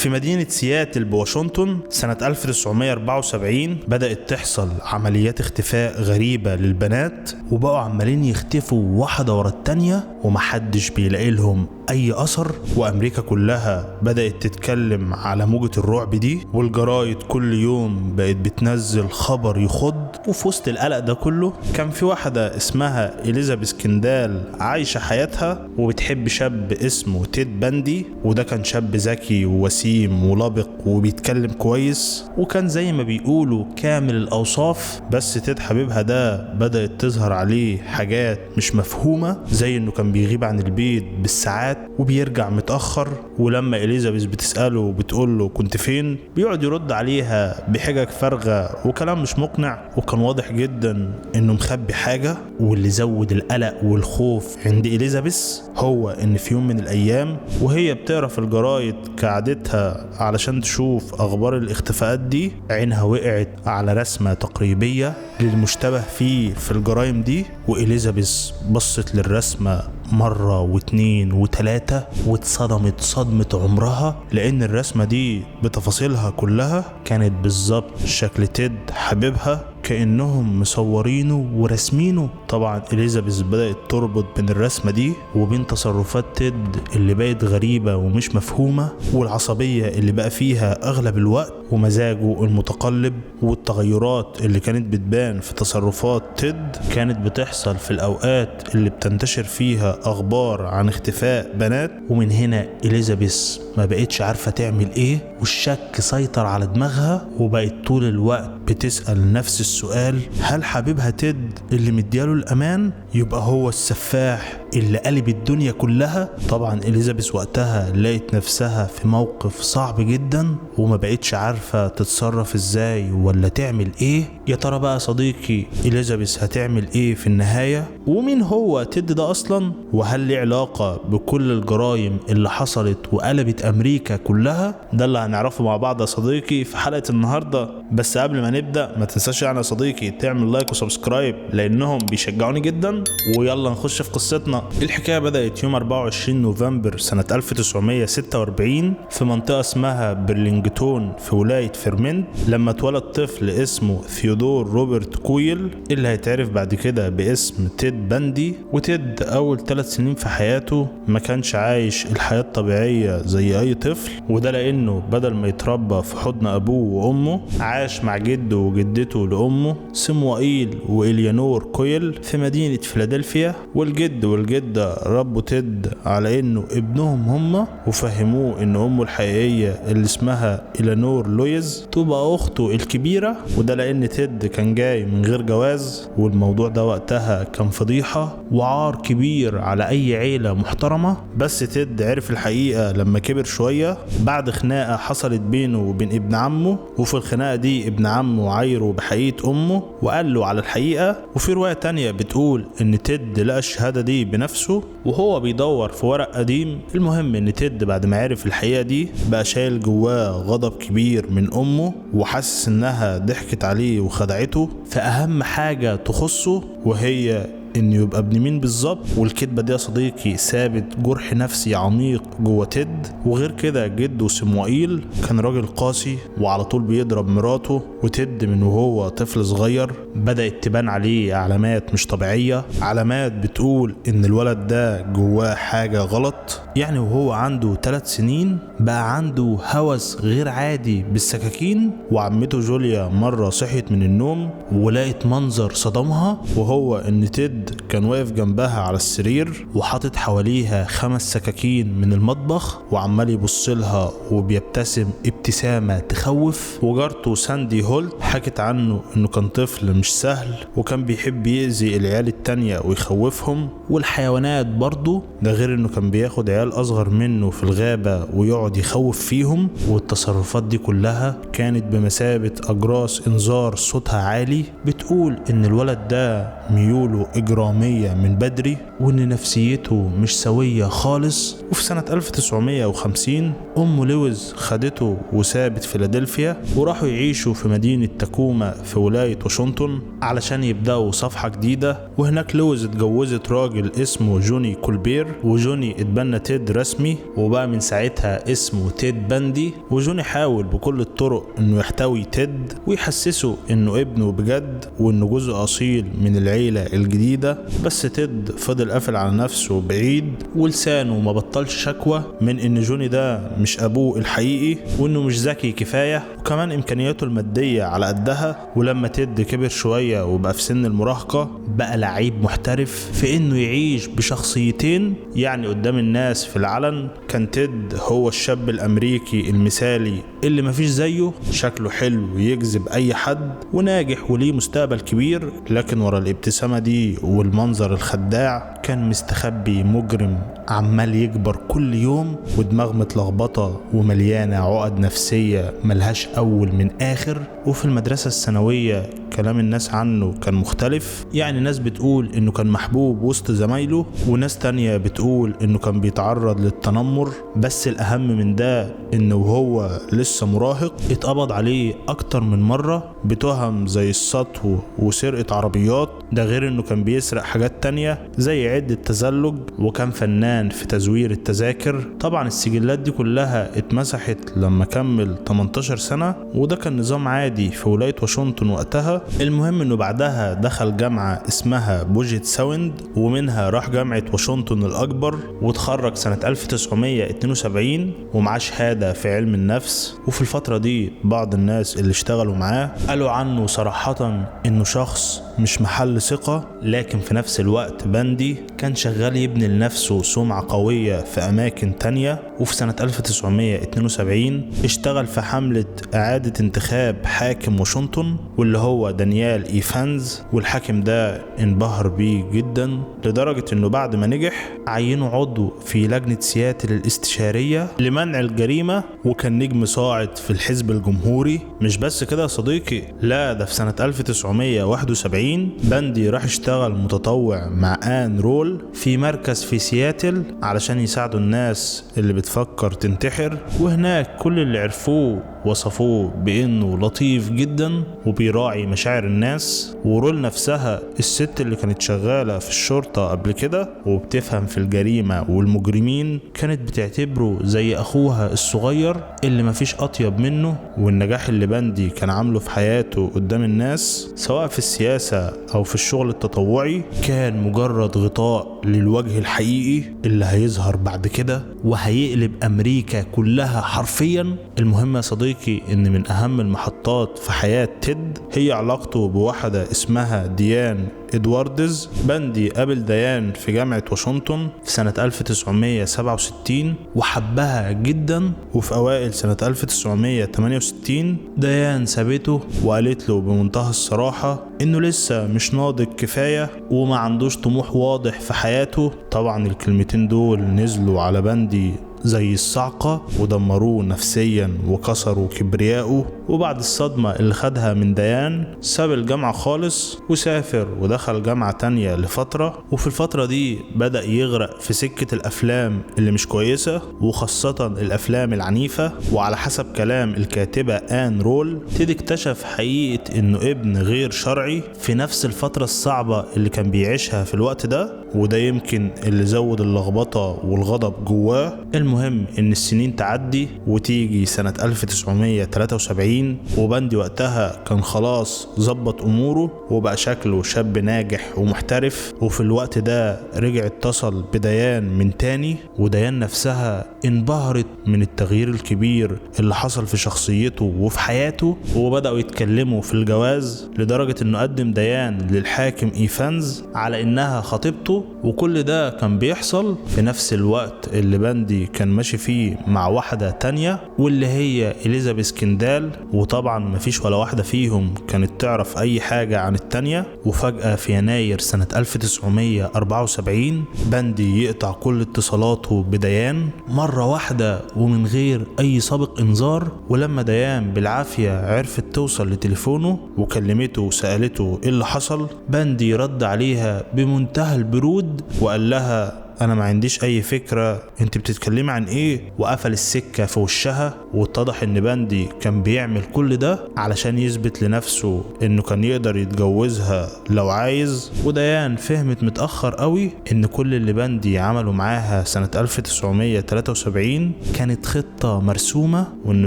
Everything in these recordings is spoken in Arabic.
في مدينة سياتل بواشنطن سنة 1974 بدأت تحصل عمليات اختفاء غريبة للبنات، وبقوا عمالين يختفوا واحدة ورا التانية ومحدش بيلاقي لهم أي أثر. وأمريكا كلها بدأت تتكلم على موجة الرعب دي، والجرايد كل يوم بقت بتنزل خبر يخض. وفي وسط القلق ده كله كان في واحدة اسمها إليزابيث كندال عايشة حياتها وبتحب شاب اسمه تيد باندي، وده كان شاب ذكي ووسيم ولبق وبيتكلم كويس، وكان زي ما بيقولوا كامل الأوصاف. بس تيد حبيبها ده بدأت تظهر عليه حاجات مش مفهومة، زي انه كان بيغيب عن البيت بالساعات وبيرجع متأخر، ولما إليزابيث بتسأله وبتقوله كنت فين بيقعد يرد عليها بحجج فارغة وكلام مش مقنع. وكان واضح جدا انه مخبي حاجة. واللي زود القلق والخوف عند إليزابيث هو ان في يوم من الايام وهي بتقرا في الجرايد كعادتها علشان تشوف اخبار الاختفاءات دي، عينها وقعت على رسمة تقريبية للمشتبه فيه في الجرائم دي. وإليزابيث بصت للرسمة مرة واتنين وتلاتة واتصدمت صدمة عمرها، لأن الرسمة دي بتفاصيلها كلها كانت بالظبط شكل تيد حبيبها، كأنهم مصورينه ورسمينه. طبعا إليزابيث بدأت تربط بين الرسمة دي وبين تصرفات تيد اللي بقت غريبة ومش مفهومة، والعصبية اللي بقى فيها أغلب الوقت، ومزاجه المتقلب، والتغيرات اللي كانت بتبان في تصرفات تيد كانت بتحصل في الأوقات اللي بتنتشر فيها أخبار عن اختفاء بنات. ومن هنا إليزابيث ما بقتش عارفة تعمل ايه، والشك سيطر على دماغها، وبقت طول الوقت بتسأل نفس السؤال: هل حبيبها تيد اللي مدياله الأمان يبقى هو السفاح اللي قلب الدنيا كلها؟ طبعا إليزابيث وقتها لقيت نفسها في موقف صعب جدا، وما بقتش عارفة تتصرف ازاي ولا تعمل ايه. يا ترى بقى صديقي إليزابيث هتعمل ايه في النهاية؟ ومين هو تيد ده اصلا؟ وهل له علاقة بكل الجرائم اللي حصلت وقلبت امريكا كلها؟ ده اللي هنعرفه مع بعض يا صديقي في حلقة النهاردة. بس قبل ما نبدأ ما تنساش يعني يا صديقي تعمل لايك وسبسكرايب لانهم بيشجعوني جدا. ويلا نخش في قصتنا. الحكاية بدأت يوم 24 نوفمبر سنة 1946 في منطقة اسمها برلينجتون في ولاية فيرمنت، لما اتولد طفل اسمه ثيودور روبرت كويل اللي هيتعرف بعد كده باسم تيد باندي. وتيد أول 3 سنين في حياته ما كانش عايش الحياة الطبيعية زي أي طفل، وده لأنه بدل ما يتربى في حضن أبوه وأمه عاش مع جده وجدته لأمه سموئيل وإليانور كويل في مدينة فيلادلفيا. والجد والجدة ربوا تيد على إنه ابنهم هما، وفهموه إن أمه الحقيقية اللي اسمها إليانور لويز تبقى أخته الكبيرة، وده لأن تيد كان جاي من غير جواز. والموضوع ده وقتها كان فضيحة وعار كبير على أي عيلة محترمة. بس تيد عرف الحقيقة لما كبر شوية بعد خناقة حصلت بينه وبين ابن عمه، وفي الخناقة دي ابن عمه عايره بحقيقة أمه وقال له على الحقيقة. وفي رواية تانية بتقول إن تيد لقى الشهادة دي بنفسه وهو بيدور في ورق قديم. المهم إن تيد بعد ما عرف الحقيقة دي بقى شايل جواه غضب كبير من أمه، وحاسس إنها ضحكت عليه وخدعته في أهم حاجة تخصه، وهي إنه يبقى ابن مين بالظبط. والكدبة دي يا صديقي سابت جرح نفسي عميق جوه تيد. وغير كده جده سموئيل كان راجل قاسي وعلى طول بيضرب مراته، وتيد من وهو طفل صغير بدأت تبان عليه علامات مش طبيعية، علامات بتقول إن الولد ده جواه حاجة غلط. يعني وهو عنده 3 سنين بقى عنده هوس غير عادي بالسكاكين. وعمته جوليا مرة صحيت من النوم ولقت منظر صدمها، وهو إن تيد كان واقف جنبها على السرير وحاطط حواليها 5 سكاكين من المطبخ وعمال يبصلها وبيبتسم ابتسامة تخوف. وجارته ساندي هولت حكت عنه انه كان طفل مش سهل وكان بيحب يأذي العيال التانية ويخوفهم والحيوانات برضو، ده غير انه كان بياخد عيال اصغر منه في الغابة ويقعد يخوف فيهم. والتصرفات دي كلها كانت بمثابة اجراس انذار صوتها عالي بتقول ان الولد ده ميوله إجرامية من بدري، وإن نفسيته مش سوية خالص. وفي سنة 1950 أم لويس خدته وسابت فيلادلفيا وراحوا يعيشوا في مدينة تاكوما في ولاية واشنطن علشان يبدأوا صفحة جديدة. وهناك لويس اتجوزت راجل اسمه جوني كولبير، وجوني اتبنى تيد رسمي وبقى من ساعتها اسمه تيد باندي. وجوني حاول بكل الطرق انه يحتوي تيد ويحسسه انه ابنه بجد وانه جزء اصيل من العيلة الجديدة، بس تيد فضل قافل على نفسه بعيد ولسانه ما بطلش شكوى من ان جوني ده مش ابوه الحقيقي وانه مش ذكي كفاية، وكمان امكانياته المادية على قدها. ولما تيد كبر شوية وبقى في سن المراهقة بقى لعيب محترف في انه يعيش بشخصيتين. يعني قدام الناس في العلن كان تيد هو الشاب الامريكي المثالي اللي مفيش زيه، شكله حلو يجذب اي حد وناجح وليه مستقبل كبير، لكن ورا الابتسامة دي والمنظر الخداع كان مستخبي مجرم عمال يكبر كل يوم ودماغ متلخبطة ومليانة عقد نفسية ملهاش أول من آخر. وفي المدرسة الثانوية كلام الناس عنه كان مختلف، يعني ناس بتقول انه كان محبوب وسط زمايله وناس تانية بتقول انه كان بيتعرض للتنمر. بس الأهم من ده انه وهو لسه مراهق اتقبض عليه أكتر من مرة بتهم زي السطو وسرقة عربيات، ده غير انه كان بيسرق حاجات تانية زي عدة تزلج، وكان فنان في تزوير التذاكر. طبعا السجلات دي كلها اتمسحت لما كمل 18 سنة، وده كان نظام عادي في ولاية واشنطن وقتها. المهم انه بعدها دخل جامعة اسمها بوجيت ساوند، ومنها راح جامعة واشنطن الأكبر وتخرج سنة 1972 ومعاه شهادة في علم النفس. وفي الفترة دي بعض الناس اللي اشتغلوا معاه قالوا عنه صراحة انه شخص مش محل ثقة، لكن في نفس الوقت باندي كان شغال يبني لنفسه سمعة قوية في أماكن تانية. وفي سنة 1972 اشتغل في حملة إعادة انتخاب حاكم واشنطن واللي هو دانيال إيفانز، والحاكم ده انبهر بيه جدا لدرجة انه بعد ما نجح عينه عضو في لجنة سياتل الاستشارية لمنع الجريمة، وكان نجم صاعد في الحزب الجمهوري. مش بس كده يا صديقي، لا ده في سنة 1971 باندي راح اشتغل متطوع مع آن رول في مركز في سياتل علشان يساعدوا الناس اللي بتفكر تنتحر. وهناك كل اللي عرفوه وصفوه بانه لطيف جدا وبيراعي مشاعر الناس. ورول نفسها الست اللي كانت شغالة في الشرطة قبل كده وبتفهم في الجريمة والمجرمين كانت بتعتبره زي اخوها الصغير اللي مفيش اطيب منه. والنجاح اللي باندي كان عامله في حياته قدام الناس سواء في السياسة او في الشغل التطوعي كان مجرد غطاء للوجه الحقيقي اللي هيظهر بعد كده وهيقلب امريكا كلها حرفيا. المهم يا صديقي ان من اهم المحطات في حياة تيد هي علاقته بواحدة اسمها ديان إدواردز. باندي قابل ديان في جامعة واشنطن في سنة 1967 وحبها جدا، وفي أوائل سنة 1968 ديان سابته وقالت له بمنتهى الصراحة إنه لسه مش ناضج كفاية وما عندوش طموح واضح في حياته. طبعا الكلمتين دول نزلوا على باندي زي الصعقة ودمروه نفسيا وكسروا كبرياءه. وبعد الصدمة اللي خدها من ديان ساب الجامعة خالص وسافر ودخل جامعة تانية لفترة. وفي الفترة دي بدأ يغرق في سكة الأفلام اللي مش كويسة وخاصة الأفلام العنيفة. وعلى حسب كلام الكاتبة آن رول تيد اكتشف حقيقة انه ابن غير شرعي في نفس الفترة الصعبة اللي كان بيعيشها في الوقت ده، وده يمكن اللي زود اللخبطة والغضب جواه. المهم ان السنين تعدي وتيجي سنة 1973 وباندي وقتها كان خلاص ظبط اموره وبقى شكله شاب ناجح ومحترف. وفي الوقت ده رجع اتصل بديان من تاني، وديان نفسها انبهرت من التغيير الكبير اللي حصل في شخصيته وفي حياته، وبدأوا يتكلموا في الجواز لدرجة انه قدم ديان للحاكم إيفانز على انها خطيبته صاحبته. وكل ده كان بيحصل في نفس الوقت اللي باندي كان ماشي فيه مع واحدة تانية واللي هي إليزابيث كندال. وطبعا مفيش ولا واحدة فيهم كانت تعرف أي حاجة عن التانية. وفجأة في يناير سنة 1974 باندي يقطع كل اتصالاته بديان مرة واحدة ومن غير أي سابق إنذار. ولما ديان بالعافية عرفت توصل لتليفونه وكلمته وسألته إيه اللي حصل، باندي رد عليها بمنتهى البرود وقال لها انا ما عنديش اي فكرة انت بتتكلمي عن ايه، وقفل السكة في وشها. واتضح ان باندي كان بيعمل كل ده علشان يثبت لنفسه انه كان يقدر يتجوزها لو عايز. وديان فهمت متأخر قوي ان كل اللي باندي عمله معاها سنة 1973 كانت خطة مرسومة، وانه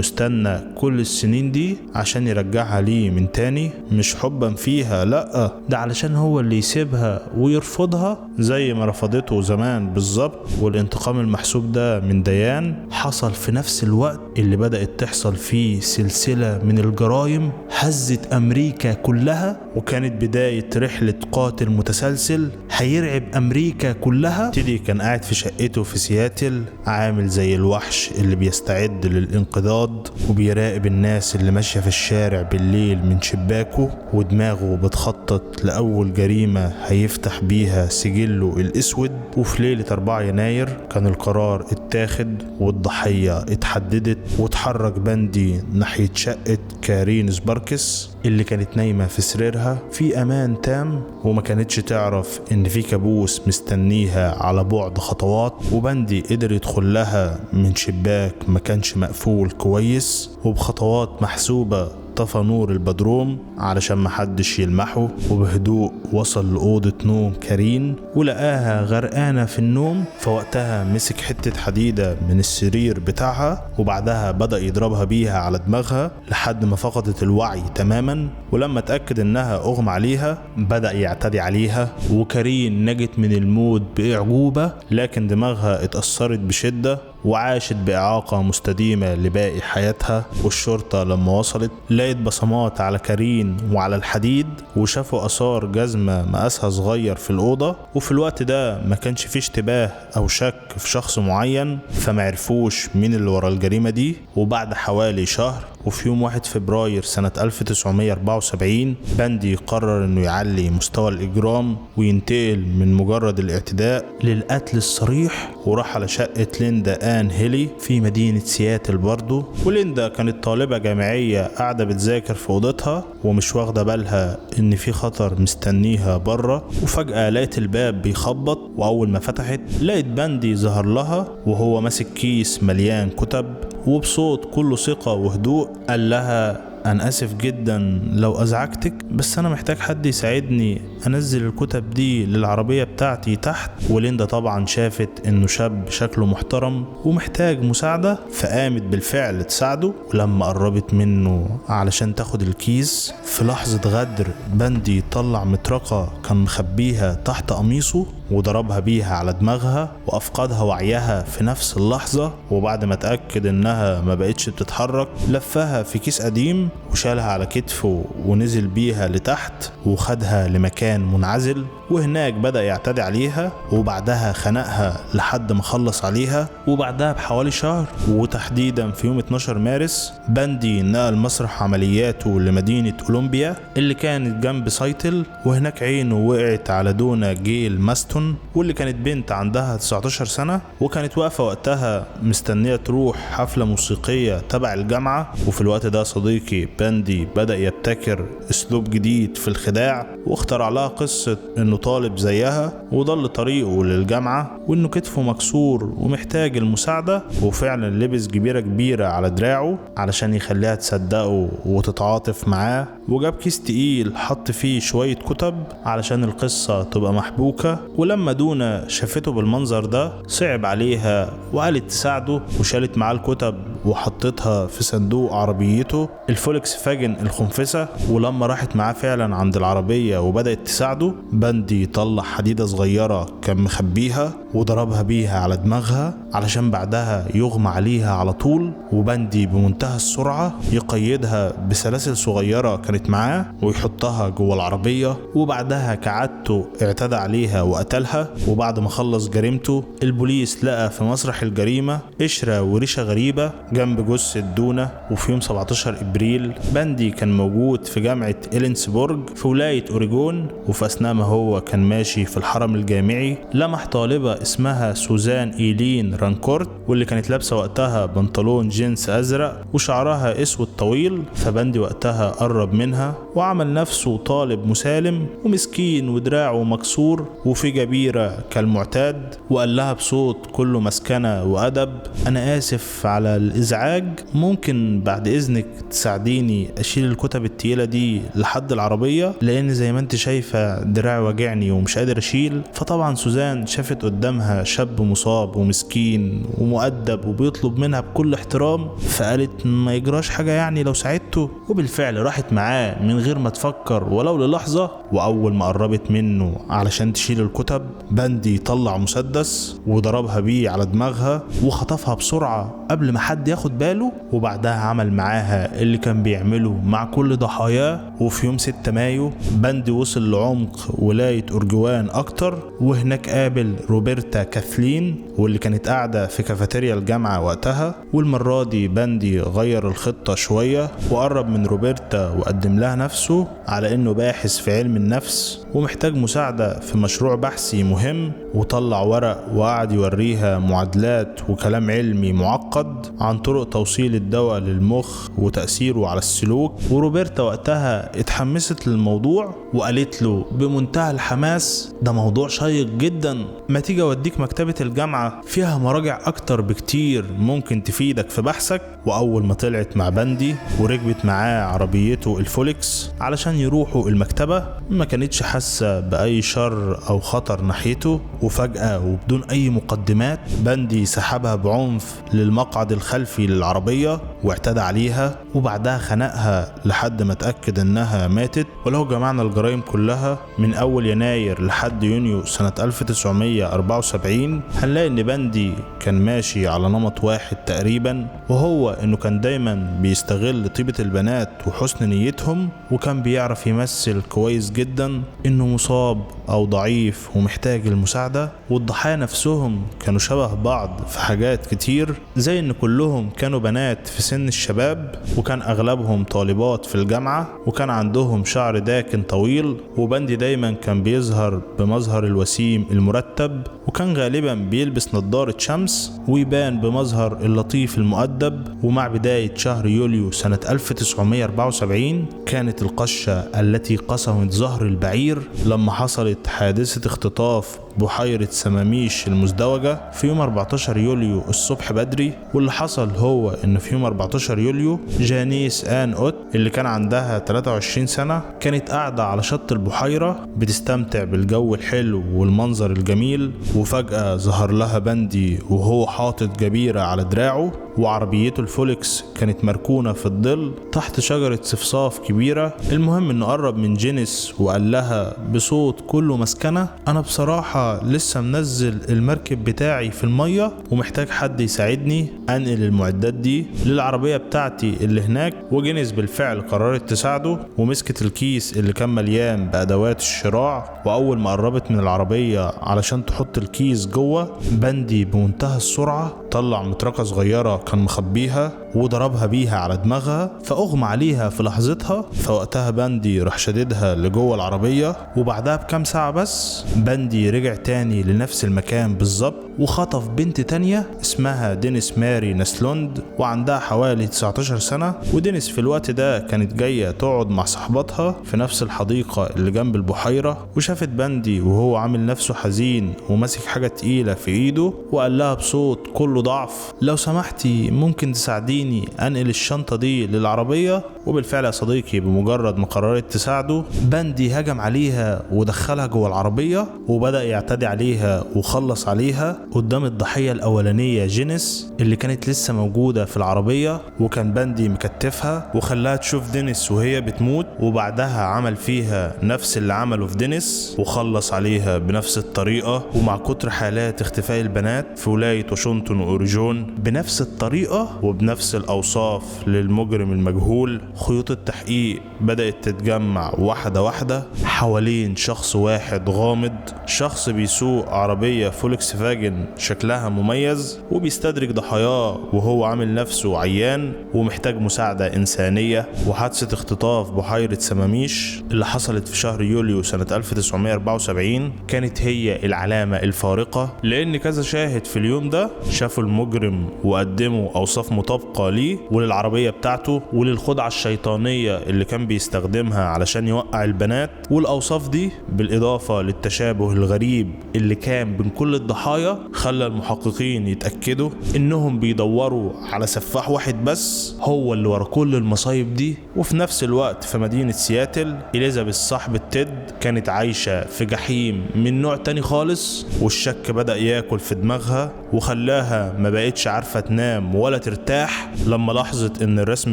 استنى كل السنين دي عشان يرجعها ليه من تاني، مش حبا فيها، لأ، ده علشان هو اللي يسيبها ويرفضها زي ما رفضته زمان بالظبط. والانتقام المحسوب ده من ديان حصل في نفس الوقت اللي بدأت تحصل فيه سلسلة من الجرائم هزت أمريكا كلها، وكانت بداية رحلة قاتل متسلسل هيرعب أمريكا كلها. تيدي كان قاعد في شقته في سياتل عامل زي الوحش اللي بيستعد للانقضاض، وبيراقب الناس اللي ماشية في الشارع بالليل من شباكه، ودماغه بتخطط لأول جريمة هيفتح بيها سجله الأسود. وفي ليلة 4 يناير كان القرار اتاخد والضحية اتحددت، واتحرك باندي ناحية شقة كارين سباركس اللي كانت نايمة في سريرها في أمان تام، وما كانتش تعرف إن في كابوس مستنيها على بعد خطوات. وباندي قدر يدخل لها من شباك ما كانش مقفول كويس، وبخطوات محسوبة طفى نور البدروم علشان محدش يلمحه. وبهدوء وصل لأوضة نوم كارين ولقاها غرقانة في النوم. فوقتها مسك حتة حديدة من السرير بتاعها، وبعدها بدأ يضربها بيها على دماغها لحد ما فقدت الوعي تماما. ولما اتأكد انها اغمى عليها بدأ يعتدي عليها، وكارين نجت من الموت بإعجوبة، لكن دماغها اتأثرت بشدة وعاشت بإعاقة مستديمة لباقي حياتها. والشرطة لما وصلت لقيت بصمات على كارين وعلى الحديد، وشافوا آثار جزمة مقاسها صغير في الأوضة. وفي الوقت ده ما كانش فيه اشتباه أو شك في شخص معين، فما عرفوش مين اللي ورا الجريمة دي. وبعد حوالي شهر وفي يوم 1 فبراير سنة 1974 باندي قرر انه يعلي مستوى الإجرام وينتقل من مجرد الاعتداء للقتل الصريح، وراح على شقة ليندا آن هيلي في مدينة سياتل برضو. وليندا كانت طالبة جامعية قاعدة بتذاكر في أوضتها ومش واخدة بالها ان في خطر مستنيها بره. وفجأة لقيت الباب بيخبط، وأول ما فتحت لقيت باندي ظهر لها وهو ماسك كيس مليان كتب، وبصوت كله ثقة وهدوء قال لها أنا آسف جدا لو أزعجتك، بس أنا محتاج حد يساعدني أنزل الكتب دي للعربية بتاعتي تحت. وليندا طبعا شافت إنه شاب شكله محترم ومحتاج مساعدة، فقامت بالفعل تساعده. ولما قربت منه علشان تاخد الكيس، في لحظة غدر باندي طلع مطرقة كان مخبيها تحت قميصه وضربها بيها على دماغها وأفقدها وعيها في نفس اللحظة. وبعد ما اتأكد إنها ما بقتش بتتحرك لفها في كيس قديم وشالها على كتفه ونزل بيها لتحت وخدها لمكان منعزل، وهناك بدأ يعتدي عليها. وبعدها خنقها لحد ما خلص عليها. وبعدها بحوالي شهر وتحديدا في يوم 12 مارس باندي نقل مسرح عملياته لمدينة أولمبيا اللي كانت جنب سايتل، وهناك عينه وقعت على دونا جيل ماستون واللي كانت بنت عندها 19 سنة، وكانت واقفة وقتها مستنية تروح حفلة موسيقية تبع الجامعة. وفي الوقت ده صديقي باندي بدأ يبتكر اسلوب جديد في الخداع، واخترع لها قصة انه طالب زيها وضل طريقه للجامعة وانه كتفه مكسور ومحتاج المساعدة، وفعلا لبس جبيرة كبيرة على دراعه علشان يخليها تصدقه وتتعاطف معاه، وجاب كيس تقيل حط فيه شوية كتب علشان القصة تبقى محبوكة. ولما دونا شافته بالمنظر ده صعب عليها وقالت تساعده، وشالت معاه الكتب وحطتها في صندوق عربيته الفولكس فاجن الخنفسة. ولما راحت معاه فعلا عند العربية وبدأت تساعده، باندي طلع حديدة صغيرة كان مخبيها وضربها بيها على دماغها علشان بعدها يغمى عليها على طول. وباندي بمنتهى السرعة يقيدها بسلاسل صغيرة كانت معاه ويحطها جوه العربية، وبعدها كعادته اعتدى عليها وقتلها. وبعد ما خلص جريمته البوليس لقى في مسرح الجريمة قشرة وريشة غريبة جنب جثة دونة. وفي يوم 17 إبريل باندي كان موجود في جامعة إلينسبورج في ولاية أوريجون، وفي أثناء ما هو كان ماشي في الحرم الجامعي لمح طالبة اسمها سوزان إيلين رانكورت، واللي كانت لابسة وقتها بنطلون جينز أزرق وشعرها أسود طويل. فباندي وقتها قرب منها وعمل نفسه طالب مسالم ومسكين ودراعه مكسور وفي جبيرة كالمعتاد، وقال لها بصوت كله مسكنة وأدب: أنا آسف على الإزعاج، ممكن بعد إذنك تساعديني أشيل الكتب التقيلة دي لحد العربية، لأن زي ما أنت شايفة دراعي وجعني ومش قادر أشيل. فطبعا سوزان شافت قدامها شاب مصاب ومسكين ومؤدب وبيطلب منها بكل احترام، فقالت ما يجراش حاجة يعني لو ساعدته. وبالفعل راحت معاه من غير ما تفكر ولو للحظة. وأول ما قربت منه علشان تشيل الكتب، باندي طلع مسدس وضربها بيه على دماغها وخطفها بسرعة قبل ما حد ياخد باله. وبعدها عمل معاها اللي كان بيعمله مع كل ضحاياه. وفي يوم 6 مايو باندي وصل لعمق ولاية أورجوان أكتر، وهناك قابل روبرتا كاثلين واللي كانت قاعدة في كافيتيريا الجامعة وقتها. والمرة دي باندي غير الخطة شوية وقرب من روبرتا وقدم لها نفسه على إنه باحث في علم النفس ومحتاج مساعدة في مشروع بحثي مهم، وطلع ورق وقعد يوريها معادلات وكلام علمي معقد عن طرق توصيل الدواء للمخ وتأثيره على السلوك. وروبرتا وقتها اتحمست للموضوع وقالت له بمنتهى الحماس: ده موضوع شيق جدا، ما تيجي اوديك مكتبة الجامعة فيها مراجع اكتر بكتير ممكن تفيدك في بحثك. واول ما طلعت مع باندي وركبت معاه عربيته الفولكس علشان يروحوا المكتبة، ما كانتش حاسة بأي شر أو خطر ناحيته. وفجأة وبدون أي مقدمات باندي سحبها بعنف للمقعد الخلفي للعربية واعتدى عليها، وبعدها خنقها لحد ما اتأكد انها ماتت. ولو جمعنا الجرائم كلها من اول يناير لحد يونيو سنة 1974 هنلاقي ان باندي كان ماشي على نمط واحد تقريبا، وهو انه كان دايما بيستغل طيبة البنات وحسن نيتهم، وكان بيعرف يمثل كويس جدا انه مصاب او ضعيف ومحتاج المساعدة. والضحايا نفسهم كانوا شبه بعض في حاجات كتير، زي ان كلهم كانوا بنات في سن الشباب، وكان اغلبهم طالبات في الجامعة، وكان عندهم شعر داكن طويل. وباندي دايما كان بيظهر بمظهر الوسيم المرتب، وكان غالبا بيلبس نظارة شمس ويبان بمظهر اللطيف المؤدب. ومع بداية شهر يوليو سنة 1974 كانت القشة التي قسمت ظهر البعير لما حصلت حادثة اختطاف بحيرة سماميش المزدوجة في يوم 14 يوليو الصبح بدري. واللي حصل هو ان في يوم 14 يوليو جانيس آن أوت اللي كان عندها 23 سنة كانت قاعدة على شط البحيرة بتستمتع بالجو الحلو والمنظر الجميل، وفجأة ظهر لها باندي وهو حاطط جبيرة على دراعه، وعربيته الفولكس كانت مركونة في الظل تحت شجرة صفصاف كبيرة. المهم انه قرب من جينيس وقال لها بصوت كله مسكنة: انا بصراحة لسه منزل المركب بتاعي في المية ومحتاج حد يساعدني انقل المعدات دي للعربية بتاعتي اللي هناك. وجينيس بالفعل قررت تساعده ومسكت الكيس اللي كان مليان بأدوات الشراع. واول ما قربت من العربية علشان تحط الكيس جوه، باندي بمنتهى السرعة طلع مطرقة صغيرة كان مخبيها وضربها بيها على دماغها، فأغمى عليها في لحظتها. فوقتها باندي راح شددها لجوه العربية، وبعدها بكام ساعة بس باندي رجع تاني لنفس المكان بالظبط وخطف بنت تانية اسمها دينيس ماري ناسلوند وعندها حوالي 19 سنة. ودينيس في الوقت ده كانت جاية تقعد مع صاحبتها في نفس الحديقة اللي جنب البحيرة، وشافت باندي وهو عامل نفسه حزين وماسك حاجة تقيلة في ايده، وقال لها بصوت كله ضعف: لو سمحتي ممكن تساعديني انقل الشنطة دي للعربية؟ وبالفعل يا صديقي بمجرد ما قررت تساعده باندي هجم عليها ودخلها جوه العربية وبدأ يعتدي عليها وخلص عليها قدام الضحية الأولانية جينيس اللي كانت لسه موجودة في العربية، وكان باندي مكتفها وخلاها تشوف دينيس وهي بتموت، وبعدها عمل فيها نفس اللي عمله في دينيس وخلص عليها بنفس الطريقة. ومع كتر حالات اختفاء البنات في ولاية واشنطن وأوريجون بنفس الطريقة وبنفس الأوصاف للمجرم المجهول، خيوط التحقيق بدأت تتجمع واحدة واحدة حوالين شخص واحد غامض، شخص بيسوق عربية فولكس فاجن شكلها مميز وبيستدرج ضحاياه وهو عامل نفسه عيان ومحتاج مساعدة إنسانية. وحادثة اختطاف بحيرة سماميش اللي حصلت في شهر يوليو سنة 1974 كانت هي العلامة الفارقة، لأن كذا شاهد في اليوم ده شافوا المجرم وقدموا أوصاف مطابقة ليه وللعربية بتاعته وللخدعة الشيطانية اللي كان بيستخدمها علشان يوقع البنات. والأوصاف دي بالإضافة للتشابه الغريب اللي كان بين كل الضحايا خلى المحققين يتأكدوا إنهم بيدوروا على سفاح واحد بس هو اللي ورا كل المصايب دي. وفي نفس الوقت في مدينة سياتل إليزابيث صاحبة تيد كانت عايشة في جحيم من نوع تاني خالص، والشك بدأ ياكل في دماغها وخلاها ما بقتش عارفة تنام ولا ترتاح لما لاحظت ان الرسم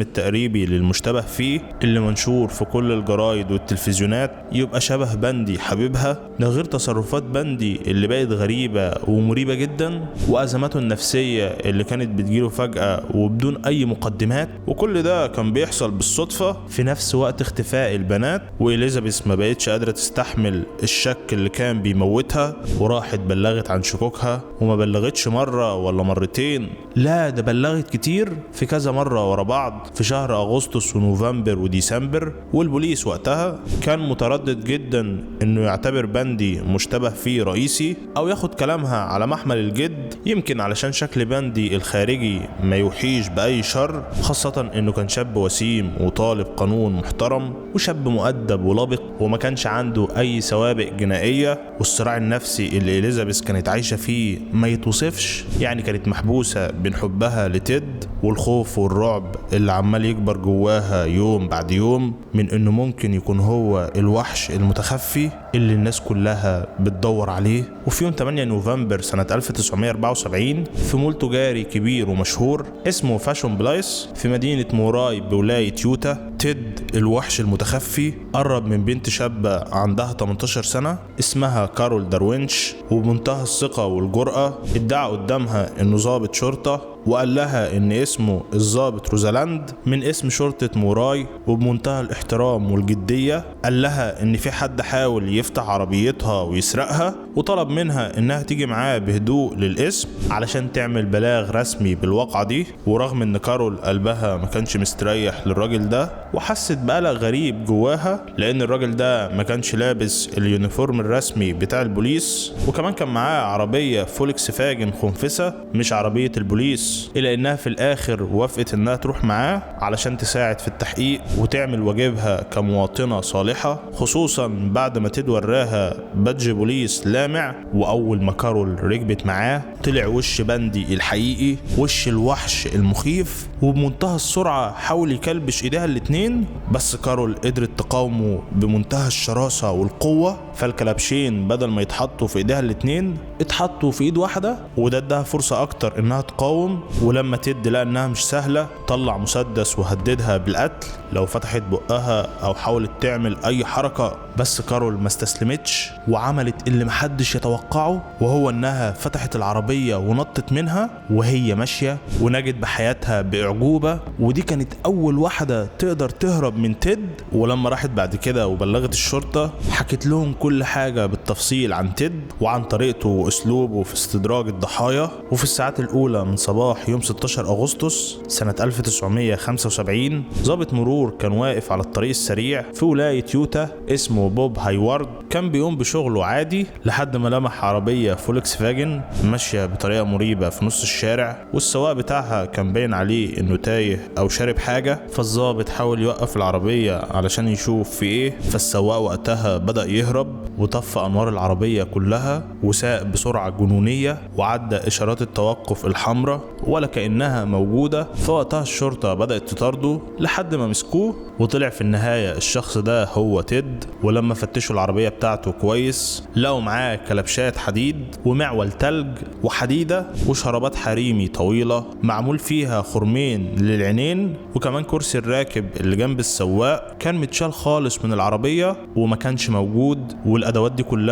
التقريبي للمشتبه فيه اللي منشور في كل الجرايد والتلفزيونات يبقى شبه باندي حبيبها، ده غير تصرفات باندي اللي بقت غريبة ومريبة جدا وأزماته النفسية اللي كانت بتجيله فجأة وبدون أي مقدمات. وكل ده كان بيحصل بالصدفة في نفس وقت اختفاء البنات، وإليزابيث ما بقتش قادرة تستحمل الشك اللي كان بيموتها وراحت بلغت عن شكوكها، وما بلغتش مرة ولا مرتين، لا ده بلغت كتير في كذا مرة ورا بعض في شهر أغسطس ونوفمبر وديسمبر. والبوليس وقتها كان متردد جدا انه يعتبر باندي مشتبه فيه رئيسي او ياخد كلامها على محمل الجد، يمكن علشان شكل باندي الخارجي ما يوحيش بأي شر، خاصة انه كان شاب وسيم وطالب قانون محترم وشاب مؤدب ولبق وما كانش عنده اي سوابق جنائية. والصراع النفسي اللي إليزابيث كانت عايشة فيه ما يتوصفش، يعني كانت محبوسة بين حبها لتيد والخوف والرعب اللي عمال يكبر جواها يوم بعد يوم من انه ممكن يكون هو الوحش المتخفي اللي الناس كلها بتدور عليه. وفي يوم 8 نوفمبر سنة 1974 في مول تجاري كبير ومشهور اسمه فاشون بلايس في مدينة موراي بولاية يوتا، تيد الوحش المتخفي قرب من بنت شابة عندها 18 سنة اسمها كارول داروينش، وبمنتهى الثقة والجرأة ادعى قدامها انه ضابط شرطة وقال لها ان اسمه الضابط روزالاند من اسم شرطة موراي، وبمنتهى الاحترام والجدية قال لها ان في حد حاول يفتح عربيتها ويسرقها وطلب منها انها تيجي معاه بهدوء للاسم علشان تعمل بلاغ رسمي بالواقعة دي. ورغم ان كارول قلبها ما كانش مستريح للراجل ده وحست بقلق غريب جواها لان الراجل ده ما كانش لابس اليونيفورم الرسمي بتاع البوليس، وكمان كان معاه عربية فولكس فاجن خنفسة مش عربية البوليس، إلا إنها في الآخر وافقت إنها تروح معاه علشان تساعد في التحقيق وتعمل واجبها كمواطنة صالحة، خصوصا بعد ما تيد وراها بادج بوليس لامع. وأول ما كارول ركبت معاه طلع وش باندي الحقيقي، وش الوحش المخيف، وبمنتهى السرعة حاول يكلبش إيديها الاتنين، بس كارول قدرت تقاومه بمنتهى الشراسة والقوة، فالكلبشين بدل ما يتحطوا في إيديها الاتنين اتحطوا في إيد واحدة، وده اداها فرصة أكتر إنها تقاوم. ولما تد لقى إنها مش سهلة طلع مسدس وهددها بالقتل لو فتحت بقها أو حاولت تعمل أي حركة، بس كارول ما استسلمتش وعملت اللي محدش يتوقعه، وهو إنها فتحت العربية ونطت منها وهي ماشية ونجت بحياتها بأعجوبة. ودي كانت أول واحدة تقدر تهرب من تيد. ولما راحت بعد كده وبلغت الشرطة حكت لهم كل حاجة بالتفصيل عن تيد وعن طريقته وأسلوبه في استدراج الضحايا. وفي الساعات الأولى من صباح يوم 16 أغسطس سنة 1975 ضابط مرور كان واقف على الطريق السريع في ولاية يوتا اسمه بوب هايوارد، كان بيقوم بشغله عادي لحد ما لمح عربية فولكس فاجن ماشية بطريقة مريبة في نص الشارع، والسواق بتاعها كان باين عليه انه تايه او شارب حاجة. فالضابط حاول يوقف العربية علشان يشوف في ايه، فالسواق وقتها بدأ يهرب وطفى انوار أعمار العربية كلها وساق بسرعة جنونية وعدى إشارات التوقف الحمراء ولا كأنها موجودة. فوقتها الشرطة بدأت تطارده لحد ما مسكوه، وطلع في النهاية الشخص ده هو تيد. ولما فتشوا العربية بتاعته كويس لقوا معاه كلبشات حديد ومعول تلج وحديدة وشرابات حريمي طويلة معمول فيها خرمين للعينين، وكمان كرسي الراكب اللي جنب السواق كان متشال خالص من العربية وما كانش موجود. والأدوات دي كلها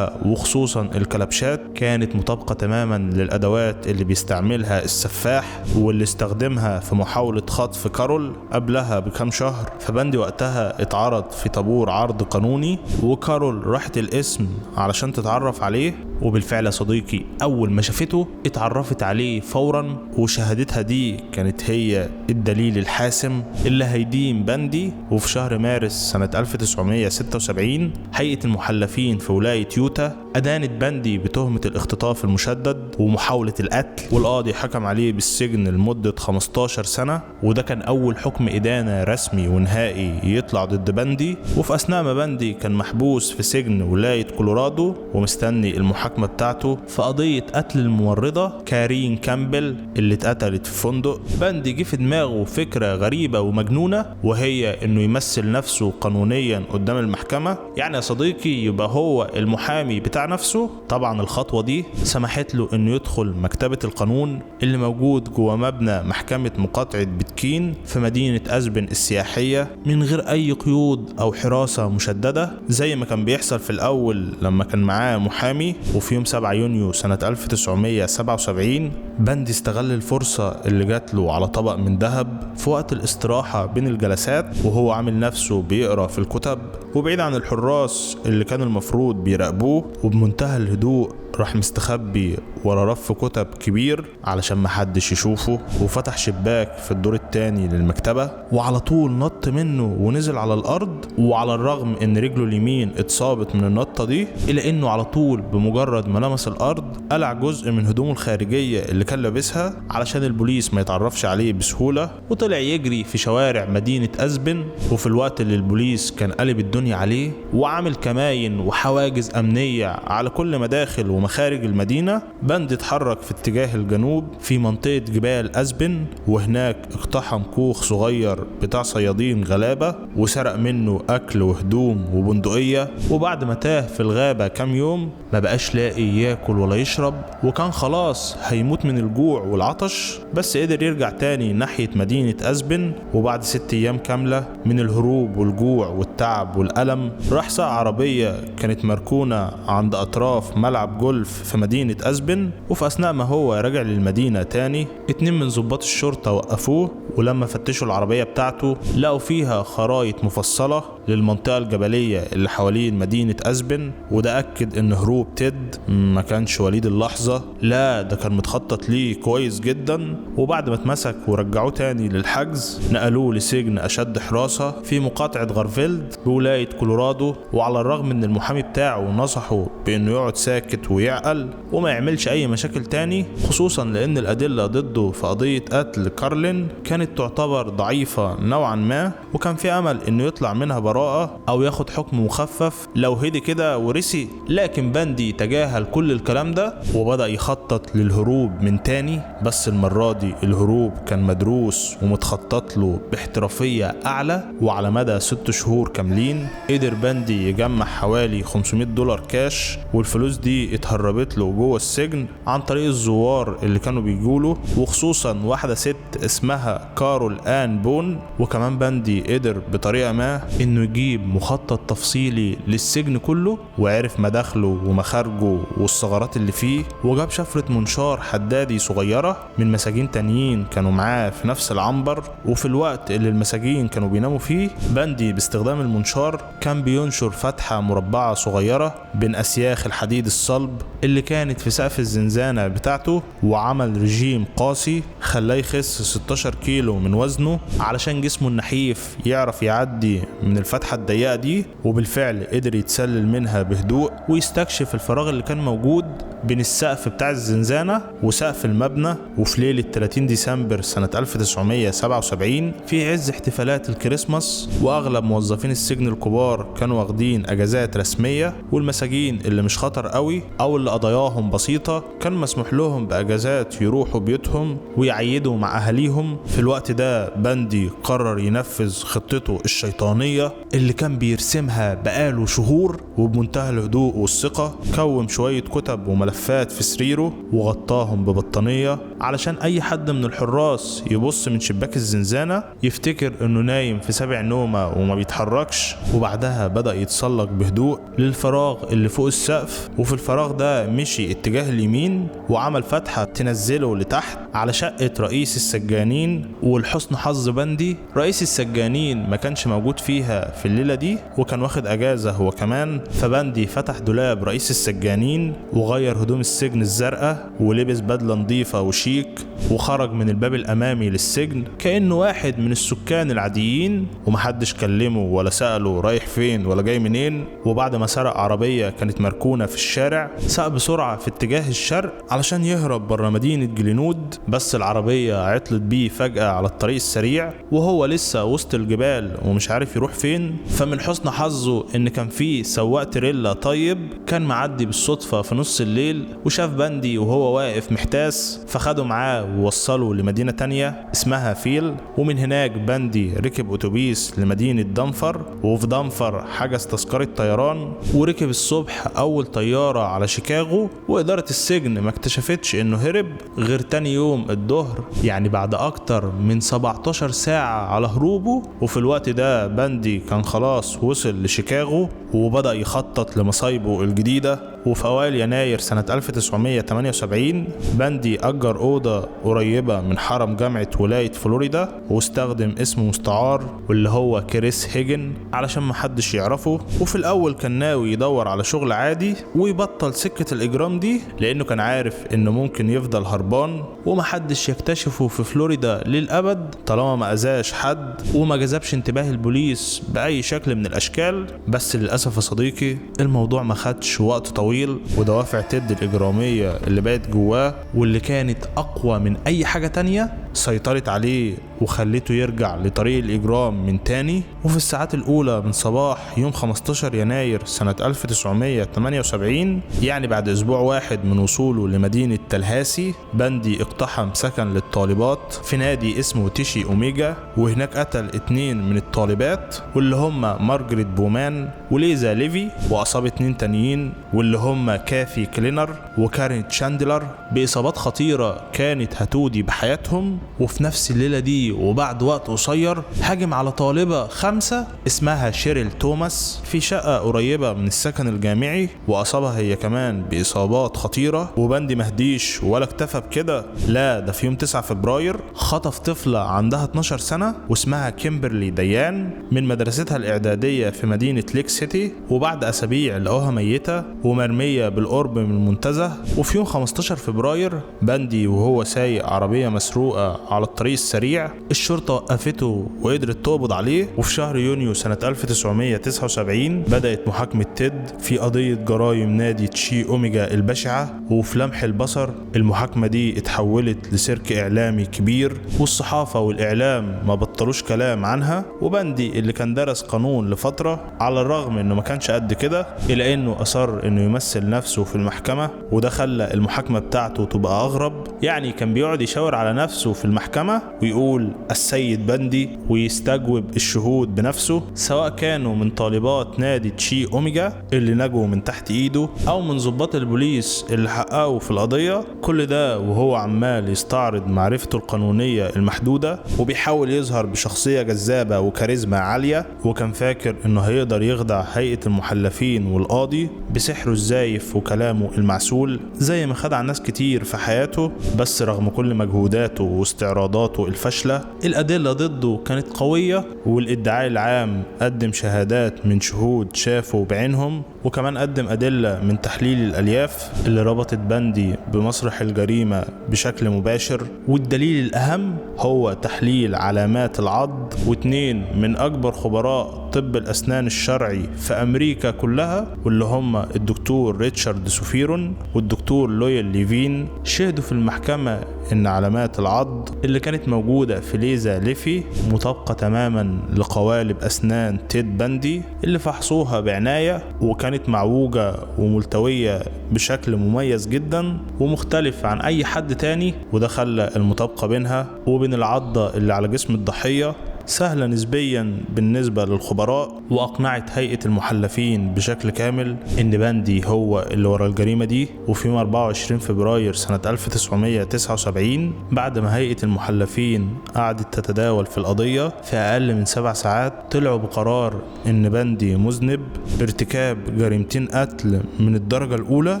وخصوصا الكلبشات كانت مطابقة تماما للأدوات اللي بيستعملها السفاح واللي استخدمها في محاولة خطف كارول قبلها بكام شهر. فباندي وقتها اتعرض في طابور عرض قانوني، وكارول راحت القسم علشان تتعرف عليه. وبالفعل يا صديقي أول ما شافته اتعرفت عليه فورا، وشهادتها دي كانت هي الدليل الحاسم اللي هيدين باندي. وفي شهر مارس سنة 1976 هيئة المحلفين في ولاية يوتا أدانت باندي بتهمة الاختطاف المشدد ومحاولة القتل، والقاضي حكم عليه بالسجن لمدة 15 سنة. وده كان أول حكم إدانة رسمي ونهائي يطلع ضد باندي. وفي أثناء ما باندي كان محبوس في سجن ولاية كولورادو ومستني المحاكمة بتاعته في قضية قتل الممرضة كارين كامبل اللي اتقتلت في فندق، باندي جه في دماغه فكرة غريبة ومجنونة، وهي إنه يمثل نفسه قانونيا قدام المحكمة. يعني يا صديقي يبقى هو المحامي بتاع نفسه. طبعا الخطوة دي سمحت له إنه يدخل مكتبة القانون اللي موجود جوه مبنى محكمة مقاطعة بتكين في مدينة أزبن السياحية من غير أي قيود أو حراسة مشددة زي ما كان بيحصل في الأول لما كان معاه محامي. وفي يوم 7 يونيو سنة 1977 باندي استغل الفرصة اللي جات له على طبق من ذهب في وقت الاستراحة بين الجلسات، وهو عامل نفسه بيقرأ في الكتب وبعيد عن الحراس اللي كانوا المفروض بيراقبوه. وبمنتهى الهدوء راح مستخبي ورا رف كتب كبير علشان محدش يشوفه، وفتح شباك في الدور التاني للمكتبة وعلى طول نط منه ونزل على الأرض. وعلى الرغم ان رجله اليمين اتصابت من النطة دي إلا انه على طول بمجرد ما لمس الأرض قلع جزء من هدومه الخارجية اللي كان لابسها علشان البوليس ما يتعرفش عليه بسهولة، وطلع يجري في شوارع مدينة أزبن. وفي الوقت اللي البوليس كان قلب الدنيا عليه وعامل كماين وحواجز أمنية على كل مداخل ومخارج المدينة، باندي اتحرك في اتجاه الجنوب في منطقة جبال أزبن، وهناك اقتحم كوخ صغير بتاع صيادين غلابة وسرق منه أكل وهدوم وبندقية. وبعد ما تاه في الغابة كام يوم ما بقاش لاقي ياكل ولا يشرب، وكان خلاص هيموت من الجوع والعطش، بس قدر يرجع تاني ناحية مدينة أزبن. وبعد 6 أيام كاملة من الهروب والجوع والتعب والألم راح ساق عربية كانت مركونة عند أطراف ملعب جولف في مدينة أزبن. وفي أثناء ما هو راجع للمدينة تاني 2 من ضباط الشرطة وقفوه، ولما فتشوا العربية بتاعته لقوا فيها خرائط مفصلة للمنطقة الجبلية اللي حوالين مدينة أزبن. وده أكد إن هروب تيد ما كانش وليد اللحظة، لا ده كان متخطط ليه كويس جدا. وبعد ما اتمسك ورجعوه تاني للحجز نقلوه لسجن أشد حراسة في مقاطعة غارفيلد بولاية كولورادو. وعلى الرغم إن المحامي بتاعه نصحه بإنه يقعد ساكت ويعقل وما يعملش أي مشاكل تاني، خصوصا لأن الأدلة ضده في قضية قتل كارلين كانت تعتبر ضعيفة نوعا ما، وكان في أمل إنه يطلع منها براءة أو ياخد حكم مخفف لو هدي كده ورسي. لكن باندي تجاهل كل الكلام ده وبدأ يخطط للهروب من تاني، بس المرة دي الهروب كان مدروس ومتخطط له باحترافية أعلى. وعلى مدى 6 شهور كاملين قدر باندي يجمع حوالي $500 كاش، والفلوس دي اتهربت له جوه السجن عن طريق الزوار اللي كانوا بيجوله، وخصوصا واحدة ست اسمها كارول آن بون. وكمان باندي قدر بطريقة ما انه يجيب مخطط تفصيلي للسجن كله، وعرف مداخله ومخارجه والثغرات اللي فيه، وجاب شفرة منشار حدادي صغيرة من مساجين تانيين كانوا معاه في نفس العنبر. وفي الوقت اللي المساجين كانوا بيناموا فيه باندي باستخدام المنشار كان بينشر فتحة مربعة صغيرة بين أسياخ الحديد الصلب اللي كانت في سقف الزنزانة بتاعته، وعمل رجيم قاسي خلاه يخس 16 كيلو من وزنه علشان جسمه النحيف يعرف يعدي من الفتحة الفتحة الضيقة دي، وبالفعل قدر يتسلل منها بهدوء ويستكشف الفراغ اللي كان موجود بين السقف بتاع الزنزانة وسقف المبنى. وفي ليلة 30 ديسمبر سنة 1977 في عز احتفالات الكريسماس، وأغلب موظفين السجن الكبار كانوا واخدين أجازات رسمية، والمساجين اللي مش خطر قوي أو اللي قضاياهم بسيطة كان مسموح لهم بأجازات يروحوا بيوتهم ويعيدوا مع أهاليهم. في الوقت ده بندي قرر ينفذ خطته الشيطانية اللي كان بيرسمها بقاله شهور، وبمنتهى الهدوء والثقة كوم شوية كتب وملفات في سريره وغطاهم ببطانية علشان أي حد من الحراس يبص من شباك الزنزانة يفتكر إنه نايم في سابع نومة وما بيتحركش. وبعدها بدأ يتسلق بهدوء للفراغ اللي فوق السقف، وفي الفراغ ده مشي اتجاه اليمين وعمل فتحة تنزله لتحت على شقة رئيس السجانين. ولحسن حظ بندي رئيس السجانين ما كانش موجود فيها في الليلة دي، وكان واخد أجازة هو كمان. فبندي فتح دولاب رئيس السجانين وغير هدوم السجن الزرقاء ولبس بدلة نظيفة وشيك، وخرج من الباب الأمامي للسجن كأنه واحد من السكان العاديين، ومحدش كلمه ولا سأله رايح فين ولا جاي منين. وبعد ما سرق عربية كانت مركونة في الشارع ساق بسرعة في اتجاه الشرق علشان يهرب بره مدينة جلينود، بس العربية عطلت بيه فجأة على الطريق السريع وهو لسه وسط الجبال ومش عارف يروح فين. فمن حسن حظه ان كان فيه سواق تريلا طيب كان معدي بالصدفة في نص الليل وشاف بندي وهو واقف محتاس، فخده معاه ووصله لمدينة تانية اسمها فيل. ومن هناك بندي ركب اتوبيس لمدينة دنفر، وفي دنفر حجز تذكرة طيران وركب الصبح اول طيارة على شيكاغو. وإدارة السجن ما اكتشفتش انه هرب غير تاني يوم الظهر، يعني بعد اكتر من 17 ساعة على هروبه. وفي الوقت ده بندي كان خلاص وصل لشيكاغو وبدأ يخطط لمصايبه الجديدة. وفي أوائل يناير سنة 1978 بندي أجر أوضة قريبة من حرم جامعة ولاية فلوريدا واستخدم اسم مستعار واللي هو كريس هيجن علشان محدش يعرفه. وفي الأول كان ناوي يدور على شغل عادي ويبطل سكة الإجرام دي، لأنه كان عارف إنه ممكن يفضل هربان ومحدش يكتشفه في فلوريدا للأبد طالما ما أذاش حد وما جذبش انتباه البوليس بأي شكل من الأشكال. بس للأسف يا صديقي الموضوع ما خدش وقت طويل، ودوافع تيد الإجرامية اللي بقت جواه واللي كانت أقوى من أي حاجة تانية سيطرت عليه وخليته يرجع لطريق الإجرام من تاني. وفي الساعات الأولى من صباح يوم 15 يناير سنة 1978 يعني بعد أسبوع واحد من وصوله لمدينة تلهاسي، بندي اقتحم سكن للطالبات في نادي اسمه تيشي أوميجا، وهناك قتل 2 من الطالبات واللي هم مارجريت بومان وليزا ليفي، وأصاب 2 تانيين واللي هم كافي كلينر وكارين تشاندلر بإصابات خطيرة كانت هتودي بحياتهم. وفي نفس الليلة دي وبعد وقت قصير هاجم على طالبة 5 اسمها شيريل توماس في شقة قريبة من السكن الجامعي وأصابها هي كمان بإصابات خطيرة. وبندي مهديش ولا اكتفى بكده، لا ده في يوم 9 فبراير خطف طفلة عندها 12 سنة واسمها كيمبرلي ديان من مدرستها الإعدادية في مدينة ليك سيتي، وبعد أسابيع لقوها ميتة ومرمية بالقرب من المنتزه. وفي يوم 15 فبراير بندي وهو سايق عربية مسروقة على الطريق السريع الشرطة وقفته وقدرت تقبض عليه. وفي شهر يونيو سنة 1979 بدأت محاكمة تيد في قضية جرائم نادي تشي أوميجا البشعة. وفي لمح البصر المحاكمة دي اتحولت لسيرك إعلامي كبير والصحافة والإعلام ما بطلوش كلام عنها. وبندي اللي كان درس قانون لفترة على الرغم انه ما كانش قد كده إلا انه أصر انه يمثل نفسه في المحكمة، وده خلى المحاكمة بتاعته تبقى أغرب. يعني كان بيقعد يشاور على نفسه في المحكمة ويقول السيد بندي ويستجوب الشهود بنفسه، سواء كانوا من طالبات نادي تشي أوميجا اللي نجوا من تحت ايده او من ضباط البوليس اللي حققوا في القضية. كل ده وهو عمال يستعرض معرفته القانونية المحدودة وبيحاول يظهر بشخصية جذابة وكاريزما عالية، وكان فاكر انه هيقدر يخدع هيئة المحلفين والقاضي بسحره الزايف وكلامه المعسول زي ما خدع ناس كتير في حياته. بس رغم كل مجهوداته واستعراضاته الفاشلة الأدلة ضده كانت قوية، والادعاء العام قدم شهادات من شهود شافوا بعينهم وكمان قدم أدلة من تحليل الألياف اللي ربطت بندي بمسرح الجريمة بشكل مباشر. والدليل الأهم هو تحليل علامات العض، واتنين من أكبر خبراء طب الأسنان الشرعي في أمريكا كلها، واللي هم الدكتور ريتشارد سوفيرون والدكتور لويل ليفين، شهدوا في المحكمة إن علامات العض اللي كانت موجودة في ليزا ليفي مطابقة تماما لقوالب أسنان تيد بندي اللي فحصوها بعناية، وكانت معوجة وملتوية بشكل مميز جدا ومختلف عن أي حد تاني. وده خلى المطابقة بينها وبين العضة اللي على جسم الضحية سهلة نسبيا بالنسبة للخبراء، وأقنعت هيئة المحلفين بشكل كامل إن بندي هو اللي ورا الجريمة دي. وفي يوم 24 فبراير سنة 1979 بعد ما هيئة المحلفين قعدت تتداول في القضية في أقل من 7 ساعات، طلعوا بقرار إن بندي مذنب بارتكاب جريمتين قتل من الدرجة الأولى،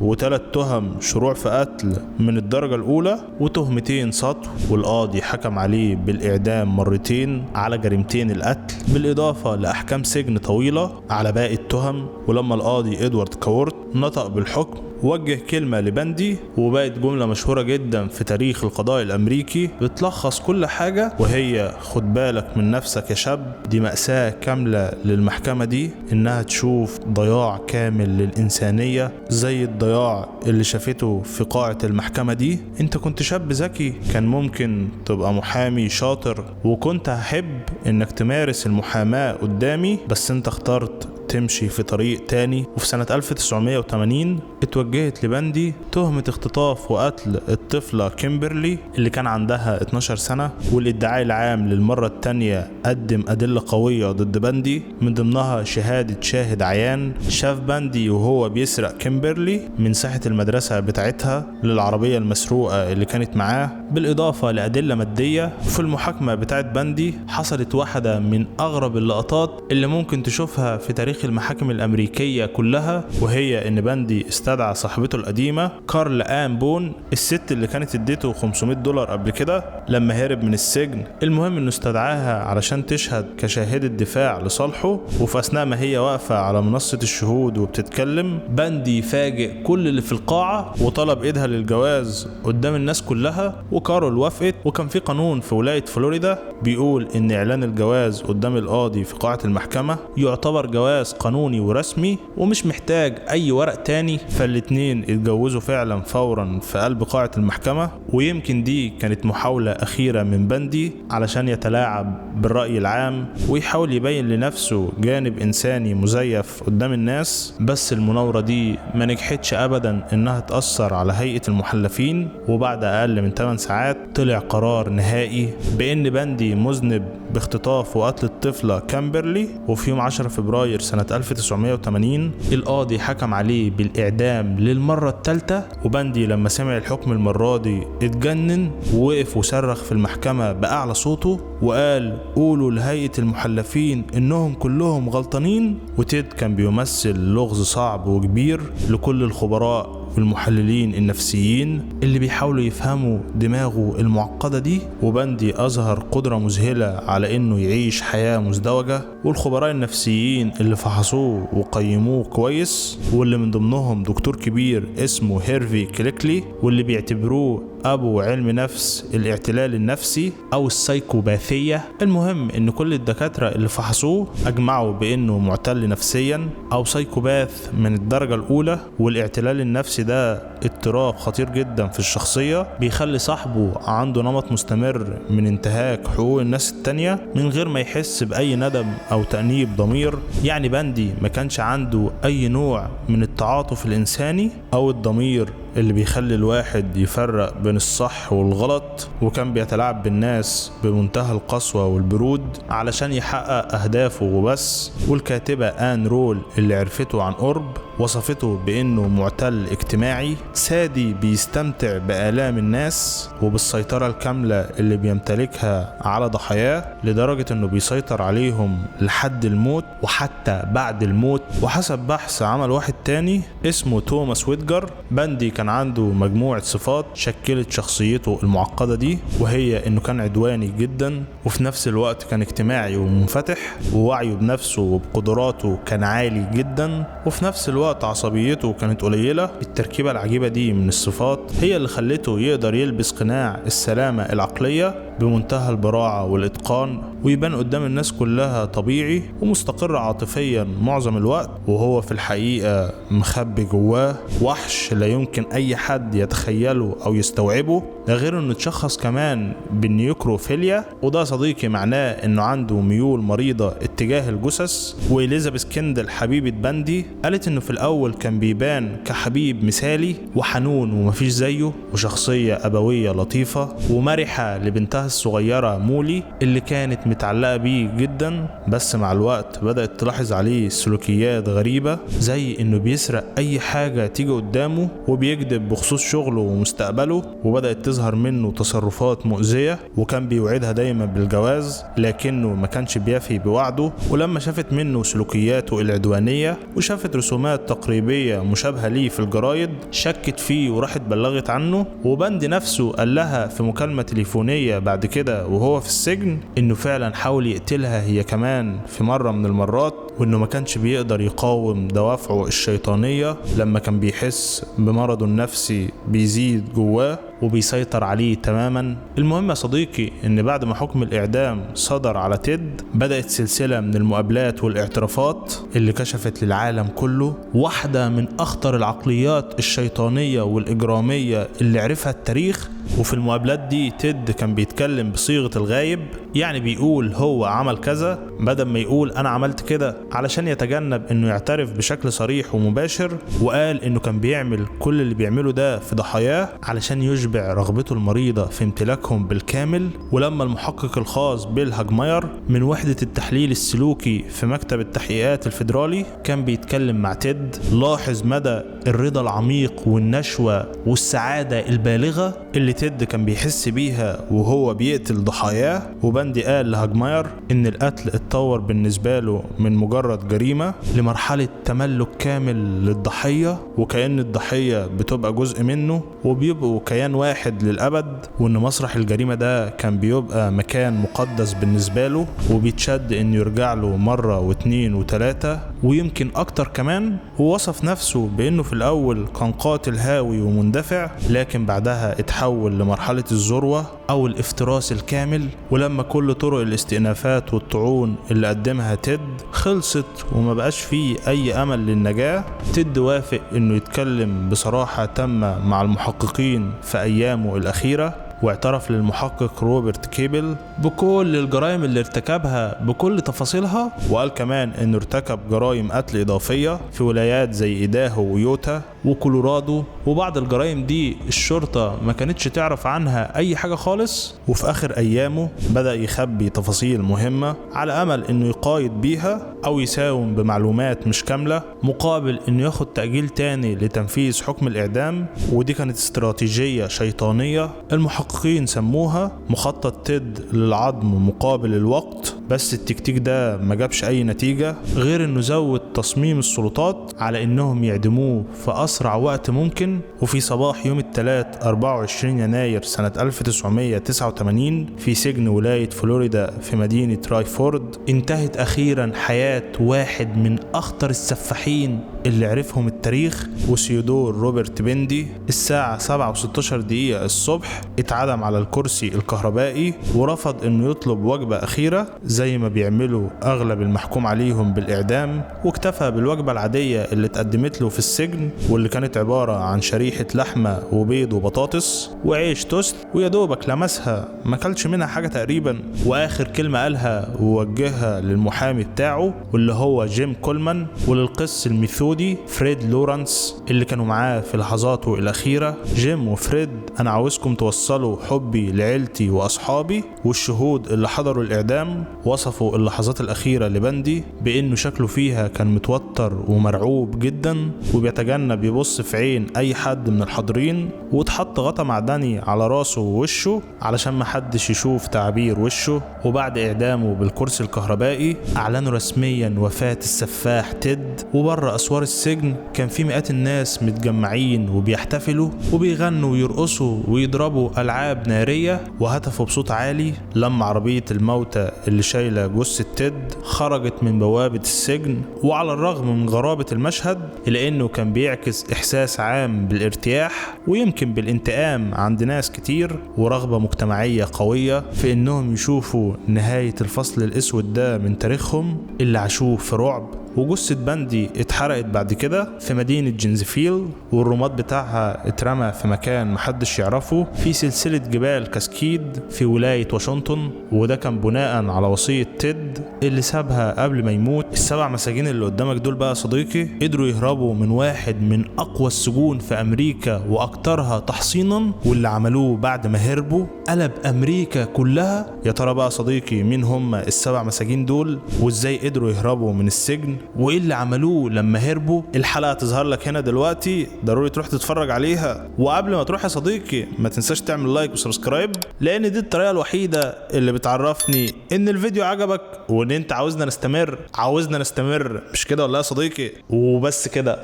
و3 تهم شروع في قتل من الدرجة الأولى، وتهمتين سطو. والقاضي حكم عليه بالإعدام مرتين على جريمتين القتل، بالإضافة لأحكام سجن طويلة على باقي التهم. ولما القاضي إدوارد كورت نطق بالحكم وجه كلمة لبندي، وبقت جملة مشهورة جدا في تاريخ القضاء الأمريكي بتلخص كل حاجة، وهي خد بالك من نفسك يا شاب. دي مأساة كاملة للمحكمة دي إنها تشوف ضياع كامل للإنسانية زي الضياع اللي شافته في قاعة المحكمة دي. انت كنت شاب ذكي، كان ممكن تبقى محامي شاطر، وكنت هحب انك تمارس المحاماة قدامي، بس انت اخترت تمشي في طريق تاني. وفي سنة 1980 اتوجهت لبندي تهمة اختطاف وقتل الطفلة كيمبرلي اللي كان عندها 12 سنة. والادعاء العام للمرة التانية قدم أدلة قوية ضد بندي، من ضمنها شهادة شاهد عيان شاف بندي وهو بيسرق كيمبرلي من ساحة المدرسة بتاعتها للعربية المسروقة اللي كانت معاه، بالإضافة لأدلة مادية. وفي المحاكمة بتاعت بندي حصلت واحدة من أغرب اللقطات اللي ممكن تشوفها في تاريخ المحاكم الأمريكية كلها، وهي إن بندي استدعى صاحبته القديمة كارل آن بون، الست اللي كانت اديته $500 قبل كده لما هرب من السجن. المهم إنه استدعاها علشان تشهد كشاهدة دفاع لصالحه. وفي أثناء ما هي واقفة على منصة الشهود وبتتكلم، بندي فاجئ كل اللي في القاعة وطلب إيدها للجواز قدام الناس كلها، وكارول وافقت. وكان في قانون في ولاية فلوريدا بيقول إن إعلان الجواز قدام القاضي في قاعة المحكمة يعتبر جواز قانوني ورسمي ومش محتاج اي ورق تاني. فالاتنين اتجوزوا فعلا فورا في قلب قاعة المحكمة. ويمكن دي كانت محاولة اخيرة من بندي علشان يتلاعب بالرأي العام ويحاول يبين لنفسه جانب انساني مزيف قدام الناس. بس المناورة دي ما نجحتش ابدا انها تأثر على هيئة المحلفين، وبعد اقل من 8 ساعات طلع قرار نهائي بان بندي مذنب باختطاف وقتل الطفلة كامبرلي. وفي يوم 10 فبراير سنة 1980 القاضي حكم عليه بالإعدام للمرة الثالثة. وبندي لما سمع الحكم المرة دي اتجنن ووقف وصرخ في المحكمة بأعلى صوته وقال قولوا لهيئة المحلفين إنهم كلهم غلطانين. وتيد كان بيمثل لغز صعب وكبير لكل الخبراء والمحللين النفسيين اللي بيحاولوا يفهموا دماغه المعقدة دي. وبندي أظهر قدرة مذهلة على إنه يعيش حياة مزدوجة، والخبراء النفسيين اللي فحصوه وقيموه كويس، واللي من ضمنهم دكتور كبير اسمه هيرفي كليكلي، واللي بيعتبروه أبو علم نفس الاعتلال النفسي أو السايكوباثية. المهم إن كل الدكاترة اللي فحصوه أجمعوا بإنه معتل نفسيا أو سايكوباث من الدرجة الأولى. والاعتلال النفسي ده اضطراب خطير جدا في الشخصية بيخلي صاحبه عنده نمط مستمر من انتهاك حقوق الناس التانية من غير ما يحس بأي ندم أو تأنيب ضمير. يعني بندي ما كانش عنده أي نوع من التعاطف الإنساني أو الضمير اللي بيخلي الواحد يفرق بين الصح والغلط، وكان بيتلاعب بالناس بمنتهى القسوة والبرود علشان يحقق أهدافه وبس. والكاتبة آن رول اللي عرفته عن قرب وصفته بأنه معتل اجتماعي سادي بيستمتع بآلام الناس وبالسيطرة الكاملة اللي بيمتلكها على ضحاياه، لدرجة أنه بيسيطر عليهم لحد الموت وحتى بعد الموت. وحسب بحث عمل واحد تاني اسمه توماس ويتجر، بندي كان عنده مجموعة صفات شكلت شخصيته المعقدة دي، وهي أنه كان عدواني جدا، وفي نفس الوقت كان اجتماعي ومنفتح، ووعيه بنفسه وبقدراته كان عالي جدا، وفي نفس الوقت عصبيته كانت قليلة. التركيبة العجيبة دي من الصفات هي اللي خلته يقدر يلبس قناع السلامة العقلية بمنتهى البراعة والإتقان، ويبان قدام الناس كلها طبيعي ومستقر عاطفيا معظم الوقت، وهو في الحقيقة مخبي جواه وحش لا يمكن أي حد يتخيله أو يستوعبه. ده غير انه اتشخص كمان بالنيوكروفيليا، وده صديقي معناه انه عنده ميول مريضة اتجاه الجثث. وإليزابيث كيندل حبيبة بندي قالت انه في الاول كان بيبان كحبيب مثالي وحنون ومفيش زيه، وشخصية ابوية لطيفة ومرحة لبنتها الصغيرة مولي اللي كانت متعلقة بيه جدا. بس مع الوقت بدأت تلاحظ عليه سلوكيات غريبة، زي انه بيسرق اي حاجة تيجي قدامه، وبيكذب بخصوص شغله ومستقبله، وبدأت تظهر منه تصرفات مؤذية، وكان بيوعدها دايما بالجواز لكنه ما كانش بيفي بوعده. ولما شافت منه سلوكياته العدوانية وشافت رسومات تقريبية مشابهة ليه في الجرايد، شكت فيه وراحت بلغت عنه. وبندي نفسه قال لها في مكالمة تليفونية بعد كده وهو في السجن انه فعلا حاول يقتلها هي كمان في مرة من المرات، وانه ما كانش بيقدر يقاوم دوافعه الشيطانية لما كان بيحس بمرضه النفسي بيزيد جواه وبيسيطر عليه تماما. المهم يا صديقي ان بعد ما حكم الاعدام صدر على تيد، بدأت سلسلة من المقابلات والاعترافات اللي كشفت للعالم كله واحدة من اخطر العقليات الشيطانية والاجرامية اللي عرفها التاريخ. وفي المقابلات دي تيد كان بيتكلم بصيغة الغايب، يعني بيقول هو عمل كذا بدل ما يقول انا عملت كده، علشان يتجنب انه يعترف بشكل صريح ومباشر. وقال انه كان بيعمل كل اللي بيعمله ده في ضحاياه علشان يشبع رغبته المريضة في امتلاكهم بالكامل. ولما المحقق الخاص بيل هاجماير من وحدة التحليل السلوكي في مكتب التحقيقات الفيدرالي كان بيتكلم مع تيد، لاحظ مدى الرضا العميق والنشوة والسعادة البالغة اللي تيد كان بيحس بيها وهو بيقتل ضحاياه. وبندي قال لهاجماير ان القتل اتطور بالنسبة له من مجرد جريمة لمرحلة تملك كامل للضحية، وكأن الضحية بتبقى جزء منه وبيبقوا كيان واحد للأبد، وان مسرح الجريمة ده كان بيبقى مكان مقدس بالنسبة له وبيتشد انه يرجع له مرة واثنين وثلاثة ويمكن اكتر كمان. ووصف نفسه بانه في الاول كان قاتل هاوي ومندفع، لكن بعدها اتحول لمرحلة الذروة او الافتراس الكامل. ولما كل طرق الاستئنافات والطعون اللي قدمها تيد خلصت وما بقاش فيه اي امل للنجاة، تيد وافق انه يتكلم بصراحة تامة مع المحققين في ايامه الاخيرة، واعترف للمحقق روبرت كيبل بكل الجرائم اللي ارتكبها بكل تفاصيلها. وقال كمان انه ارتكب جرائم قتل اضافية في ولايات زي ايداهو ويوتا وكولورادو، وبعض الجرائم دي الشرطة ما كانتش تعرف عنها اي حاجة خالص. وفي اخر ايامه بدأ يخبي تفاصيل مهمة على امل انه يقايد بيها او يساوم بمعلومات مش كاملة مقابل انه ياخد تأجيل تاني لتنفيذ حكم الاعدام. ودي كانت استراتيجية شيطانية المحققين سموها مخطط تيد للعظم مقابل الوقت. بس التكتيك ده ما جابش اي نتيجة غير انه زود تصميم السلطات على انهم يعدموه في اسرع وقت ممكن. وفي صباح يوم الثلاث 24 يناير سنة 1989 في سجن ولاية فلوريدا في مدينة رايفورد انتهت اخيرا حياة واحد من اخطر السفاحين اللي عرفهم التاريخ، وسيودور روبرت بندي. الساعة 7:16 الصبح اتعدم على الكرسي الكهربائي ورفض انه يطلب وجبة اخيرة زي ما بيعملوا اغلب المحكوم عليهم بالاعدام، واكتفى بالوجبة العادية اللي اتقدمت له في السجن واللي كانت عبارة عن شريحة لحمة وبيض وبطاطس وعيش توست، ويا دوبك لمسها ما كلش منها حاجة تقريبا. واخر كلمة قالها ووجهها للمحامي بتاعه واللي هو جيم كولمان وللقس الميثودي فريد لورانس اللي كانوا معاه في لحظاته الاخيرة. جيم وفريد انا عاوزكم توصلوا حبي لعيلتي واصحابي والشهود اللي حضروا الاعدام، وصفوا اللحظات الأخيرة لبندي بأنه شكله فيها كان متوتر ومرعوب جدا، وبيتجنب يبص في عين أي حد من الحاضرين، واتحط غطا معدني على راسه ووشه علشان محدش يشوف تعبير وشه. وبعد إعدامه بالكرسي الكهربائي أعلنوا رسميا وفاة السفاح تيد. وبره أسوار السجن كان في مئات الناس متجمعين وبيحتفلوا وبيغنوا ويرقصوا ويضربوا ألعاب نارية وهتفوا بصوت عالي لما عربية الموتى اللي شايلة جثة تيد خرجت من بوابة السجن. وعلى الرغم من غرابة المشهد إلا إنه كان بيعكس إحساس عام بالارتياح ويمكن بالانتقام عند ناس كتير، ورغبة مجتمعية قوية في إنهم يشوفوا نهاية الفصل الأسود ده من تاريخهم اللي عاشوه في رعب. وجثة بندي اتحرقت بعد كده في مدينة جنزفيل، والرماد بتاعها اترمى في مكان محدش يعرفه في سلسلة جبال كاسكيد في ولاية واشنطن. وده كان بناء على وصية تيد اللي سابها قبل ما يموت. السبع مساجين اللي قدامك دول بقى صديقي قدروا يهربوا من واحد من أقوى السجون في أمريكا وأكترها تحصينا، واللي عملوه بعد ما هربوا قلب أمريكا كلها. يا ترى بقى صديقي مين هم السبع مساجين دول وإزاي قدروا يهربوا من السجن وايه اللي عملوه لما هربوا؟ الحلقه تظهر لك هنا دلوقتي، ضروري تروح تتفرج عليها. وقبل ما تروح يا صديقي ما تنساش تعمل لايك وسبسكرايب، لان دي الطريقه الوحيده اللي بتعرفني ان الفيديو عجبك وان انت عاوزنا نستمر. مش كده ولا يا صديقي؟ وبس كده،